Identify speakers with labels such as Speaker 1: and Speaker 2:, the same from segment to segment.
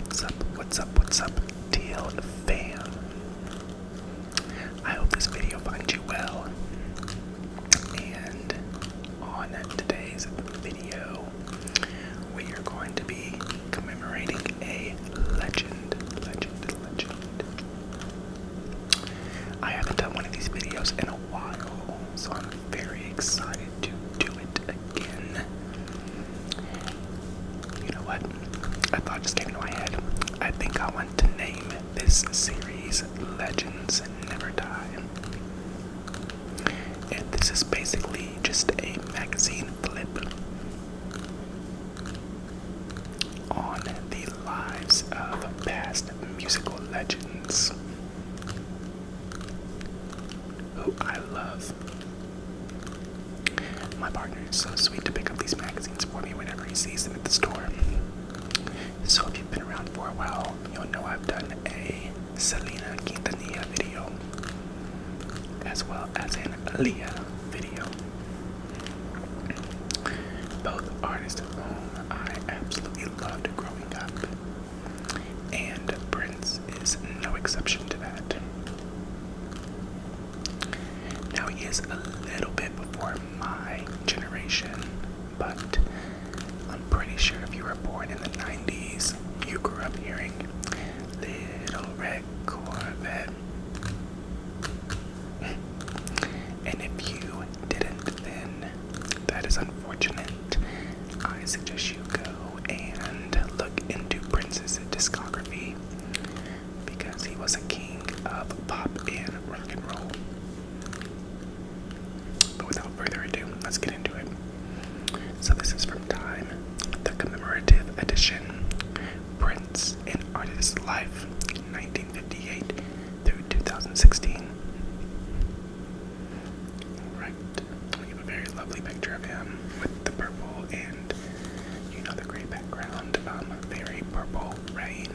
Speaker 1: What's up, TL fam? I hope this video finds you well. And on today's video, we are going to be commemorating a legend. I haven't done one of these videos in a while, so I'm very excited to do it again. You know what? I thought just came into my head. I think I want to name this series Legends Never Die. And this is basically just a magazine flip on the lives of past musical legends who I love. My partner is so sweet to pick up these magazines for me whenever he sees them at the store. So if you've been around for a while, you'll know I've done a Selena Quintanilla video, as well as an Aaliyah video. Both artists whom I absolutely loved growing up, and Prince is no exception to that. Now he is a little bit before my generation, but I'm pretty sure if you were born in the 90s, you grew up hearing Little Red Corvette. And if you didn't, then that is unfortunate. I suggest you go and look into Prince's discography, because he was a king of pop and rock and roll. But without further ado, let's get into it. So this is from Time, the commemorative edition, Prince, an Artist's Life, 1958 through 2016. Right, we have a very lovely picture of him with the purple and, the gray background. Very purple rain.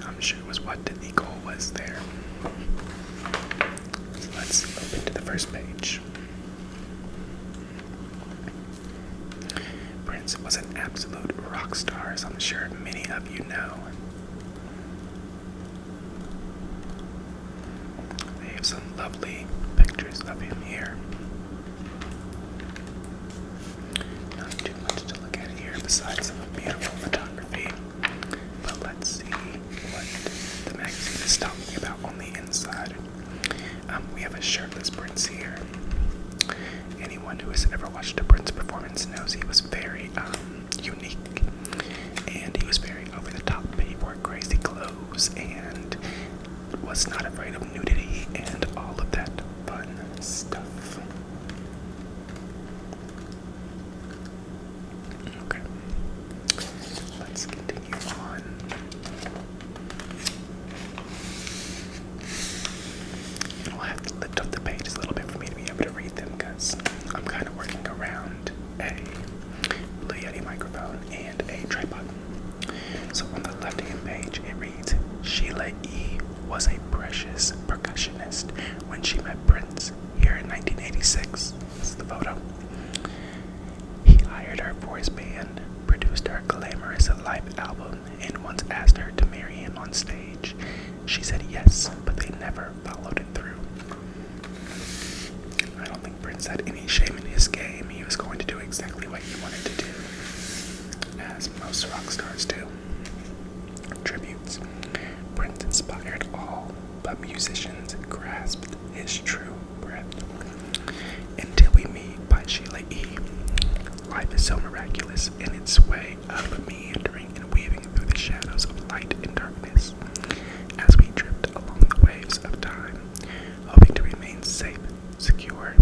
Speaker 1: I'm sure it was what the goal was there. So let's open to the first page. Prince was an absolute rock star, as I'm sure many of you know. They have some lovely pictures of him here. Not too much to look at here besides some beautiful photography. But let's see what the magazine is talking about on the inside. We have a shirtless Prince here. Anyone who has ever watched a Prince performance knows he was very unique, and he was very over the top. He wore crazy clothes and was not afraid of nudity and all of that fun stuff. Okay, let's continue on. And we'll have to lift up the pages a little bit for me to be able to read them, because I'm kind of working around a Blue Yeti microphone and a tripod. So on the left-hand page, it reads, Sheila E. was a precious percussionist when she met Prince here in 1986. This is the photo. He hired her for his band, produced her glamorous live album, and once asked her to marry him on stage. She said yes, but they never followed it through. I don't think Prince had any shame in his game. He was going to do exactly what he wanted to do, as most rock stars do. Tributes. Prince inspired all, but musicians grasped his true breath. Until We Meet by Sheila E. Life is so miraculous in its way of meandering and weaving through the shadows of light and darkness. As we drift along the waves of time, hoping to remain safe and secure,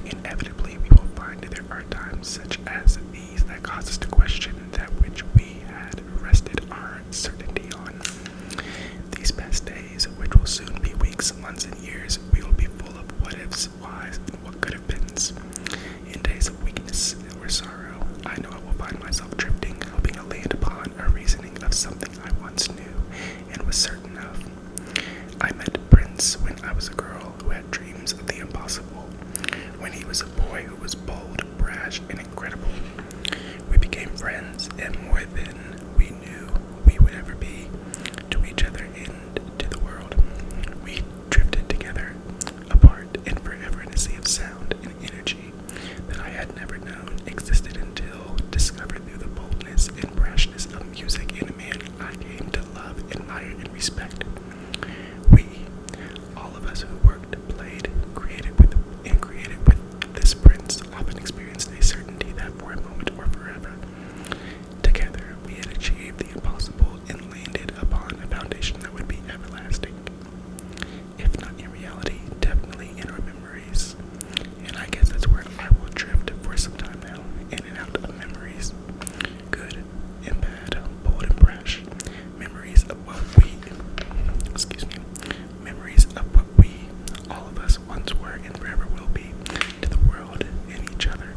Speaker 1: inevitably we will find there are times such as these that cause us to question that which we had rested our certainty on. These past days, which will soon be weeks, months, and years, we will be full of what ifs, whys, and what could have beens. In days of weakness or sorrow, I know I will find myself drifting, hoping to land upon a reasoning of something I once knew and was certain of. I met Prince when I was a girl who had dreams of the impossible, when he was a boy who was bold, brash, and incredible. We became friends, had never known existed until discovered through the boldness and brashness of music in a man I came to love, admire, and respect. We, all of us who worked, played, created with this prince, often experienced a certainty that for a moment or forever, together we had achieved the impossible and landed upon a foundation that would be everlasting. If not in reality, definitely in our memories. And I guess that's where I will drift for some time now, in and out of memories. Good and bad, bold and brash. Memories of what we, all of us, once were and forever will be, to the world and each other.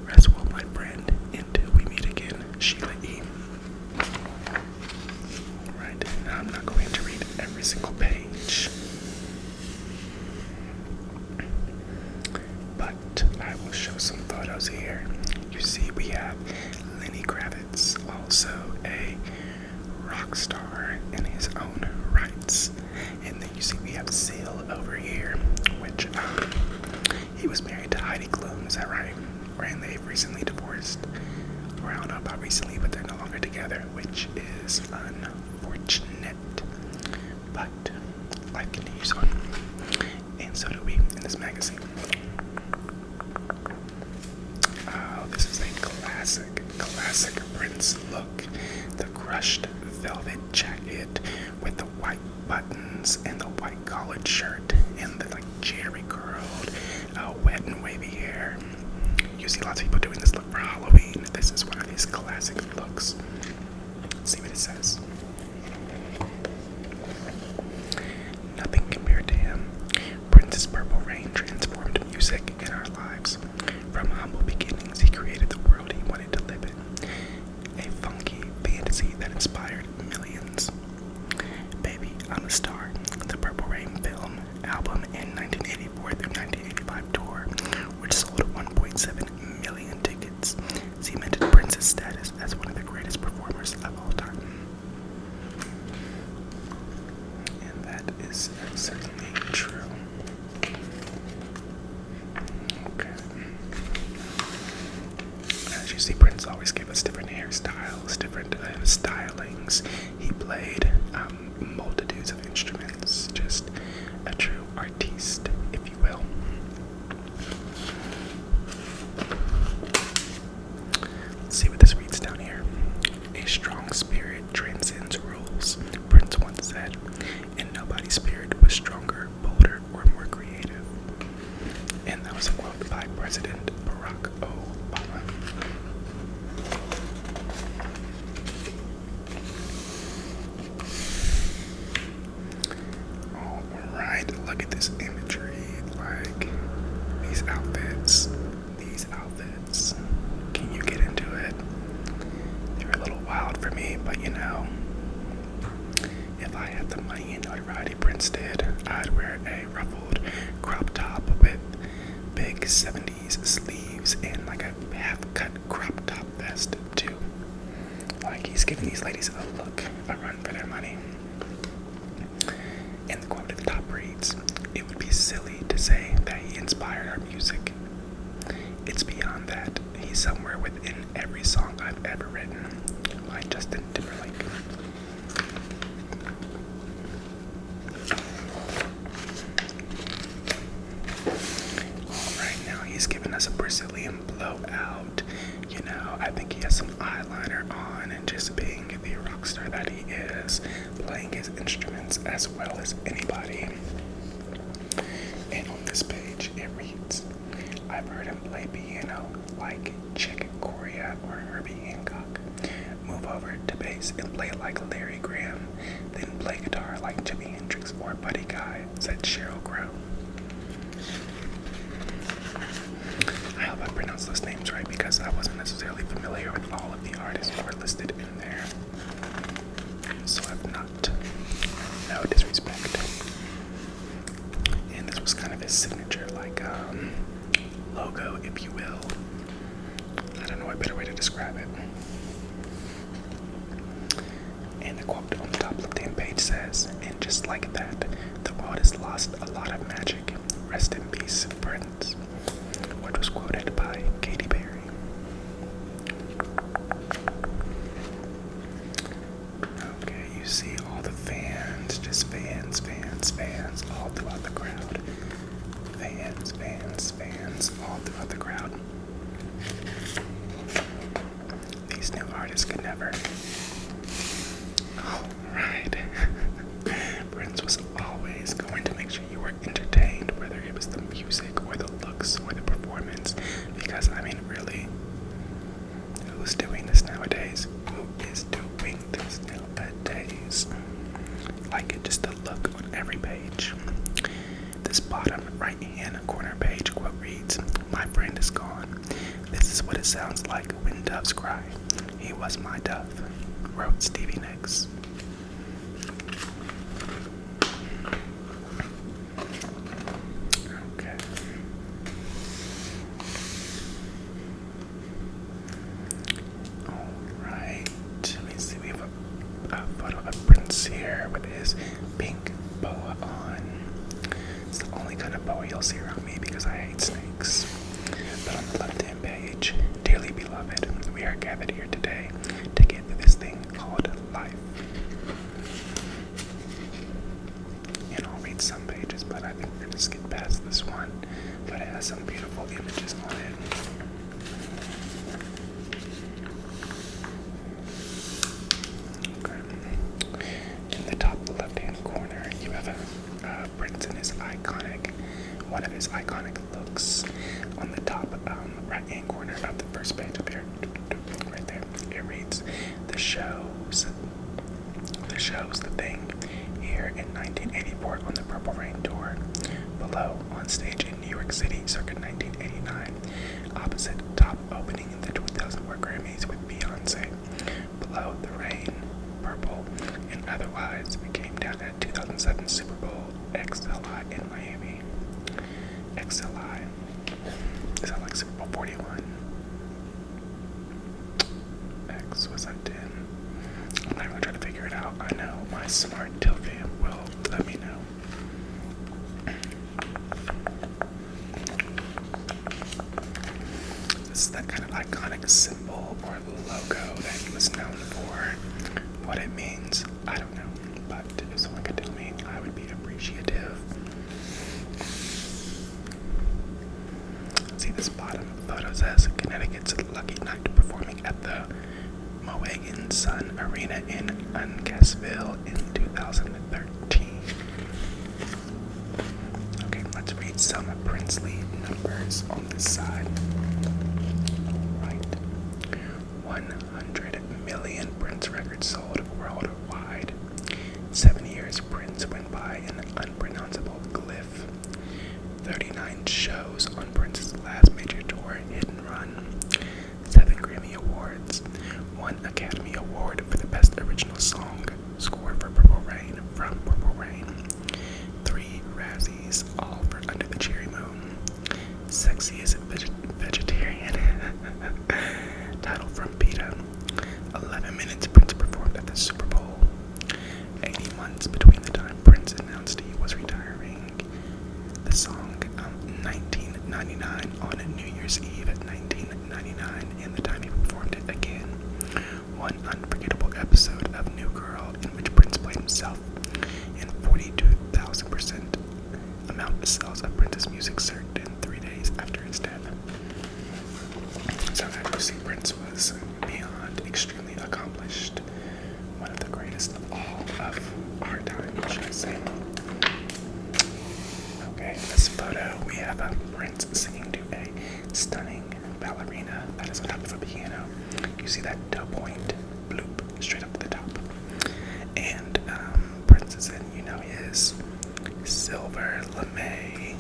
Speaker 1: Rest well, my friend, until we meet again. Sheila E. Right, now I'm not going to read every single page, but I will show some photos here. You see, we have Lenny Kravitz, also a rock star in his own rights. And then you see we have Seal over here, which he was married to Heidi Klum, is that right? And they've recently divorced. Or I don't know about recently, but they're no longer together, which is unfortunate. But life continues on. And so do we in this magazine. Oh, this is a classic Prince look. The crushed velvet jacket with the white buttons and the white collared shirt and the jerry curled, wet and wavy hair. You see lots of people doing this look for Halloween. This is one of these classic looks. Let's see what it says. Nothing compared to him. Prince's Purple Rain transformed music in our lives. From humble beginnings, he created the world he wanted to live in. A funky fantasy that inspired millions. Baby, I'm a Star, the Purple Rain film album in 1984 through 1985 tour, which sold 1.7 million tickets, cemented Prince's status as one of the greatest performers of all time. And that is certainly true. Okay. As you see, Prince always gave us different hairstyles, different stylings. He played multitudes of instruments, just a true artiste, if you will. Let's see what this reads down here. A strong spirit transcends rules, Prince once said, and nobody's spirit was stronger, bolder, or more creative. And that was a quote by President Barack Obama. Alright, look at this imagery. Like, these outfits. Can you get into it? They're a little wild for me, but you know, if I had the money and notoriety Prince did, I'd wear a ruffled crop top with big 70s sleeves and like a half-cut crop top vest too. Like, he's giving these ladies a run for their money. And the quote at the top reads, "It would be silly to say that he inspired our music. It's beyond that. He's somewhere within every song I've ever written." By Justin Timberlake. Alright, now he's giving us a Brazilian blowout. You know, I think he has some eyeliner on and just being the rock star that he is, playing his instruments as well as anybody. And on this page it reads, "I've heard him play piano like Chick Corea or Herbie Hancock. Move over to bass and play like Larry Graham, then play guitar like Jimi Hendrix or Buddy Guy," said Sheryl Crow. I hope I pronounced those names right because I wasn't necessarily familiar with all of the artists who are listed in there. So I've not. No disrespect. And this was kind of his signature, like, logo, if you will. I don't know a better way to describe it. And the quote on the top left-hand page says, "And just like that, the world has lost a lot of magic. Rest in peace, Prince," which was quoted by Katy just could never. Alright. Prince was always going to make sure you were entertained, whether it was the music or the looks or the performance. Because, I mean, really, who's doing this nowadays? Who is doing this nowadays? Like, just the look on every page. This bottom right-hand corner page quote reads, "My friend is gone. This is what it sounds like when doves cry. He was my dove," wrote Stevie Nicks. Okay. Alright. Let me see. We have a photo of Prince here with his pink boa on. It's the only kind of boa you'll see around me because I hate snakes. But on the left-hand page, "Dearly beloved, we are gathered here today to get through this thing called life." And I'll read some pages, but I think we're just skip past this one. But it has some beautiful images on it. Okay. In the top left-hand corner, you have a Prince in his one of his iconic looks. On the top right-hand corner of the first page up here, right there, it reads, the shows the thing here in 1984 on the Purple Rain tour. Below, on stage in New York City, circa 1989. Opposite, top opening in the 2004 Grammys with Beyonce. Below, the rain, purple, and otherwise came down at 2007 Super Bowl XLI in Miami. XLI. Is that like Super Bowl 41? X, was that 10? I'm not really trying to figure it out. I know my smart Tilby will let me know. This is that kind of iconic symbol or logo that he was known for. What it means, I don't know. But if someone could tell me, I would be appreciative. See, this bottom photo says Connecticut's Lucky Knight performing at the Mohegan Sun Arena in Uncasville in 2013. Okay, let's read some princely numbers on this side. Alright. 100 million Prince records sold worldwide. 7 years Prince went by an unpronounceable glyph. 39 shows on Prince's last major tour, Hit and Run. 7 Grammy Awards. 1 Academy Award for the Best Original Song score for Purple Rain from Purple Rain. 3 Razzies, all for Under the Cherry Moon. Sexiest Vegetarian title from PETA. 11 minutes Prince performed at the Super Bowl. 80 months between the time Prince announced he was retiring. The song 1999 on New Year's Eve at 1999 and the time he performed it again. 1 unforgettable episode of New Girl in which Prince played himself, and 42,000% amount of sales of Prince's music surged in 3 days after his death. So as you see, Prince was beyond extremely accomplished. One of the greatest of all of our time, should I say. Okay, in this photo we have Prince singing to a stunning ballerina that is on top of a piano. You see that dough point bloop straight up to the top. And Prince is in, his silver lame,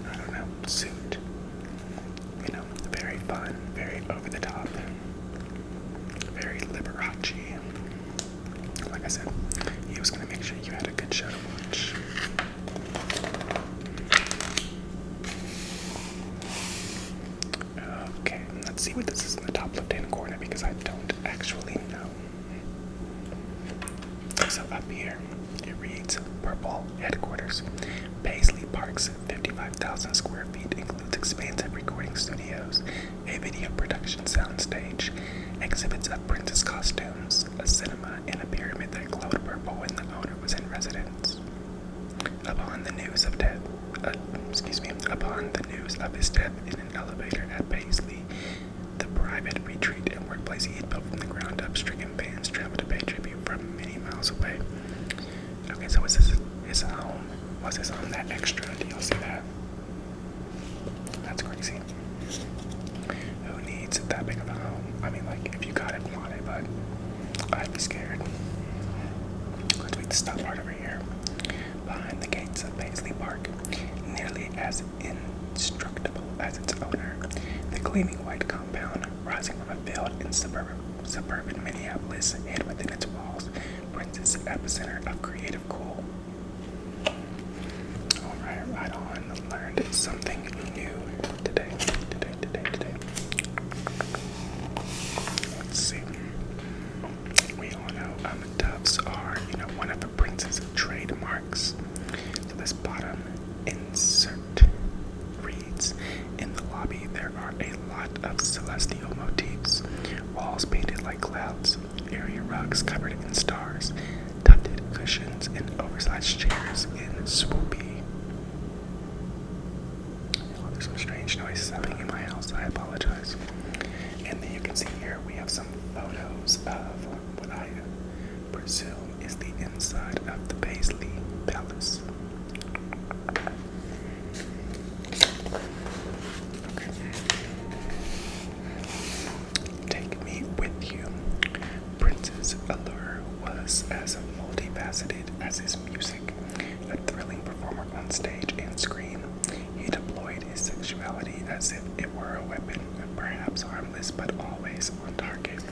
Speaker 1: I don't know, suit. Very fun, very over the top, very Liberace. Like I said, he was going to make sure you had a good show to watch. Okay, let's see what this is in the top left-hand corner because I don't actually know. So up here, it reads Purple Headquarters. Paisley Park's 55,000 square feet includes expansive recording studios, a video production soundstage, exhibits of Prince's costumes, a cinema, and a pyramid that glowed purple when the owner was in residence. Upon the news of his death in an elevator at Paisley, the private retreat and workplace he had built from the ground up. Stricken fans traveled to pay tribute from many miles away. Okay, so is this his home? Was his home that extra? Do y'all see that? That's crazy. Who needs that big of a home? I mean, like, if you got it, want it, but I'd be scared. Let's read the stop part over here. Behind the gates of Paisley Park, nearly as indestructible as its owner, the gleaming white compound, rising from a field in suburban Minneapolis, hid within its walls, Prince's epicenter of creative cool. Alright, right on. Learned something new today. Let's see. We all know doves are, one of the Prince's trademarks. So this bottom insert reads, in the lobby there are a lot of celestial motifs, walls painted like clouds, area rugs covered in stars, tufted cushions, and oversized chairs in swoopy. Oh, there's some strange noises happening in my house. I apologize. And then you can see here we have some photos of what I presume is the inside of the Paisley Palace. Okay. Take me with you. Prince's allure was as multifaceted as his music. A thrilling performer on stage and screen, he deployed his sexuality as if it were a weapon, perhaps harmless but always on target.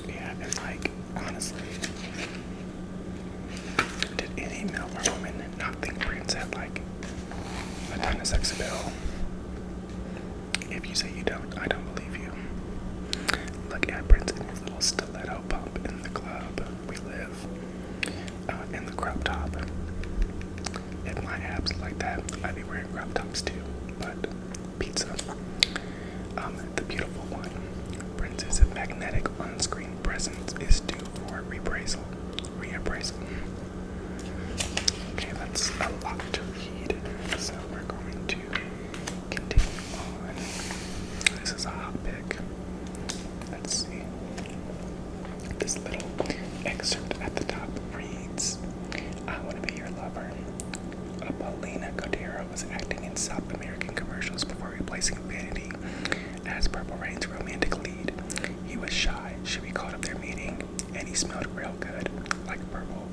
Speaker 1: Yeah, and like, honestly, did any male or woman not think Prince had like a ton of sex appeal? If you say you don't, I don't believe you. Look at Prince in his little stiletto bump in the club we live, in the crop top. If my abs like that, I'd be wearing crop tops too. But pizza. The beautiful one. Prince's magnetic on-screen presence is due for reappraisal. Okay, that's a lot to read, so we're going to continue on. This is a hot pick. Let's see. This little excerpt at the top reads, I want to be your lover. Paulina Cordero was acting in South American commercials before replacing Vanity as Purple Rain's romantic lead. He was shy. We called up their meeting, and he smelled real good, like purple.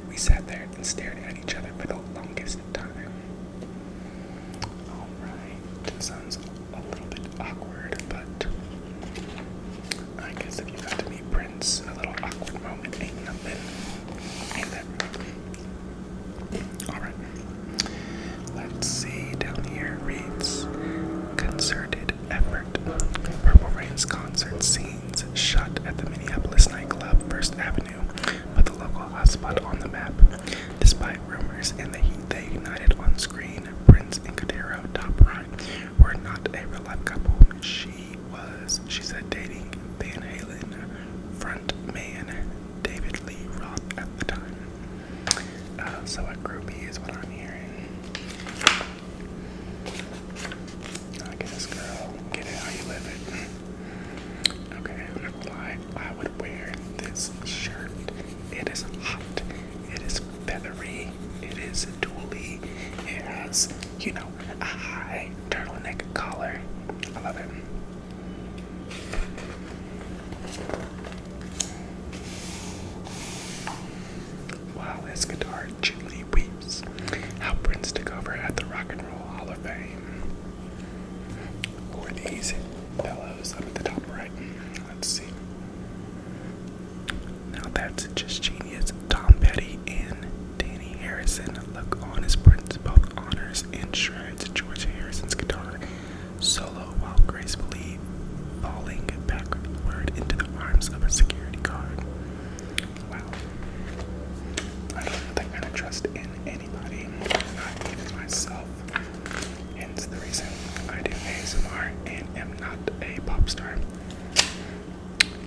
Speaker 1: We sat there and stared at each other for the longest time. Alright, that sounds a little bit awkward, but I guess if you got to meet Prince, a little awkward moment ain't nothing. Ain't that right? Alright. Let's see, down here it reads, concerted effort. Purple Rain's concert scenes shot at the Minneapolis nightclub First Avenue put the local hotspot on the map. Despite rumors and the heat they ignited on screen, Prince and Cordero, top right, were not a real life couple. She said, dating Van Halen frontman David Lee Roth at the time. So a groupie is what I'm hearing. I guess, girl, get it how you live it. Okay, I'm not gonna lie, I would wear this shirt. It is hot, it is feathery, it is tulle, it has, a high turtleneck collar. I love it. While his guitar gently weeps, how Prince took over at the Rock and Roll Hall of Fame. Who are these fellows up at the top right? Let's see. Now that's just genius. Tom Petty and Danny Harrison look on as Prince both honors and shreds George Harrison's guitar solo while gracefully falling backward into the arms of a security guard. Wow. I don't have that kind of trust in anybody, not even myself. Hence the reason I do ASMR and am not a pop star.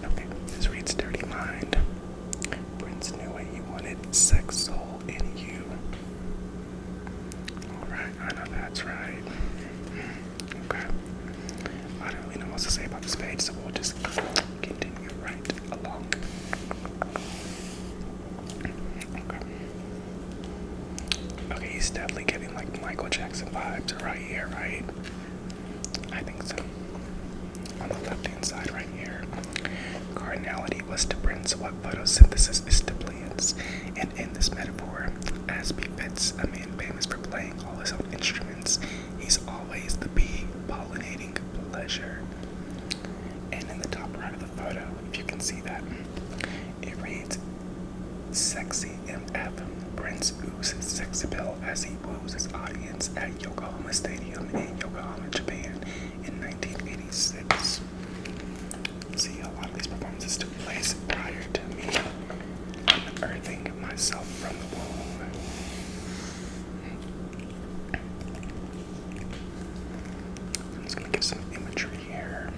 Speaker 1: Okay, this reads Dirty Mind. Prince knew what he wanted, sex, soul, in you. Alright, I know that's right. Okay. I don't really know what else to say about this page, so we'll just Prince are right here, right? I think so. On the left-hand side right here. Cardinality was to Prince what photosynthesis is to plants, and in this metaphor, as befits a man famous for playing all his own instruments, he's always the bee pollinating pleasure. And in the top right of the photo, if you can see that, it reads, "Sexy MF, Prince oozes sex appeal as he woos his audience at Yokohama Stadium in Yokohama, Japan in 1986. See, a lot of these performances took place prior to me unearthing myself from the womb. I'm just going to give some imagery here.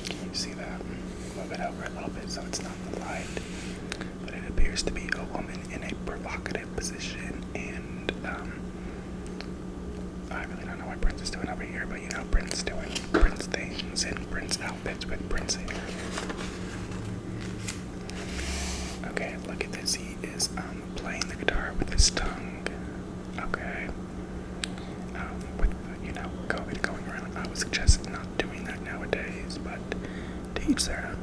Speaker 1: Can you see that? Move it over a little bit so it's not in the light. But it appears to be a woman in a provocative position, and I really don't know what Prince is doing over here, but you know, Prince doing Prince things and Prince outfits with Prince hair. Okay, look at this. He is playing the guitar with his tongue. Okay. With you know, COVID going around, I would suggest not doing that nowadays, but to each their own.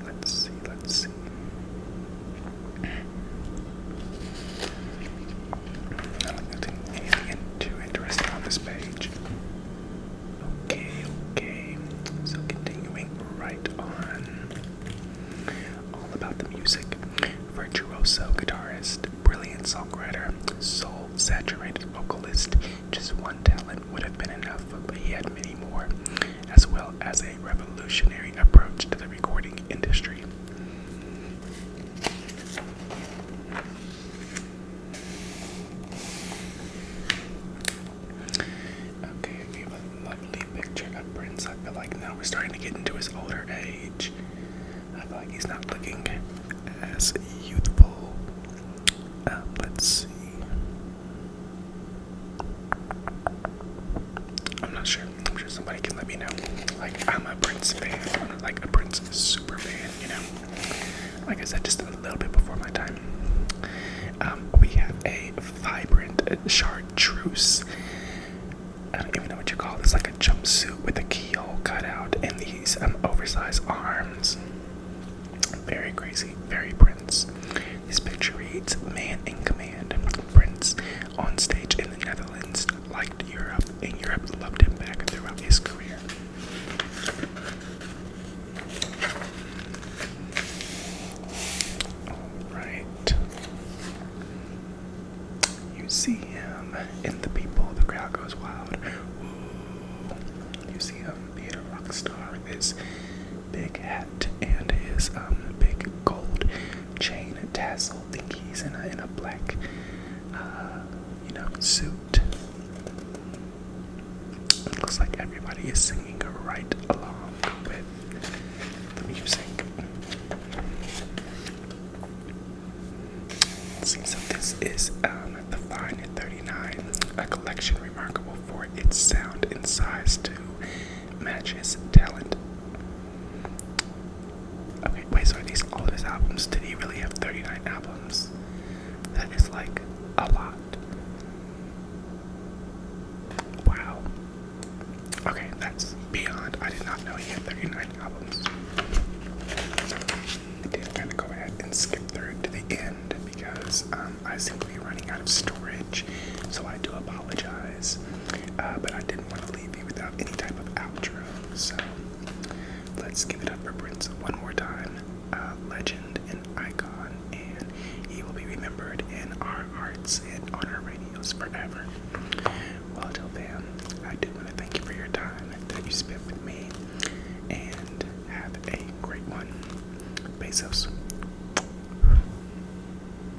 Speaker 1: Let's see. I don't think there's anything too interesting on this page. Okay. So continuing right on. All about the music. Virtuoso guitarist, brilliant songwriter, soul-saturated vocalist. Just one talent would have been enough, but he had many more, as well as a revolutionary approach to the recording industry. Okay, we have a lovely picture of Prince. I feel like now we're starting to get into his older age. I feel like he's not looking as youthful. Let's see. I'm not sure. I'm sure somebody can let me know. Like, I'm a Prince fan. I'm like a Prince super fan, you know. Like I said, just a little bit before my time. We have a vibrant chartreuse. I don't even know what you call this. Like a jumpsuit with a keyhole cut out and these oversized arms. Very crazy, very Prince. This picture reads, "Man in command, Prince, on stage in the Netherlands, liked Europe, and Europe loved him back throughout his career." Alright. You see him in the people, the crowd goes wild. Ooh. You see him being a rock star with his big hat and his big gold chain tassel thingies in a black suit. It looks like everybody is singing right along with the music. See, so this is the Fine at 39, a collection remarkable for its sound and size to match his talent. Okay, wait, so are these all of his albums? Did he really have 39 albums? That is like a lot. Wow. Okay, that's beyond. I did not know he had 39 albums. I did kind of go ahead and skip through to the end because I seem to be running out of storage, so I do apologize. But I didn't want to leave you without any type of outro, so let's give it up for Prince one more time. Legend and icon, and he will be remembered in our hearts and on our radios forever. Well, till then, I do want to thank you for your time that you spent with me, and have a great one. Besos.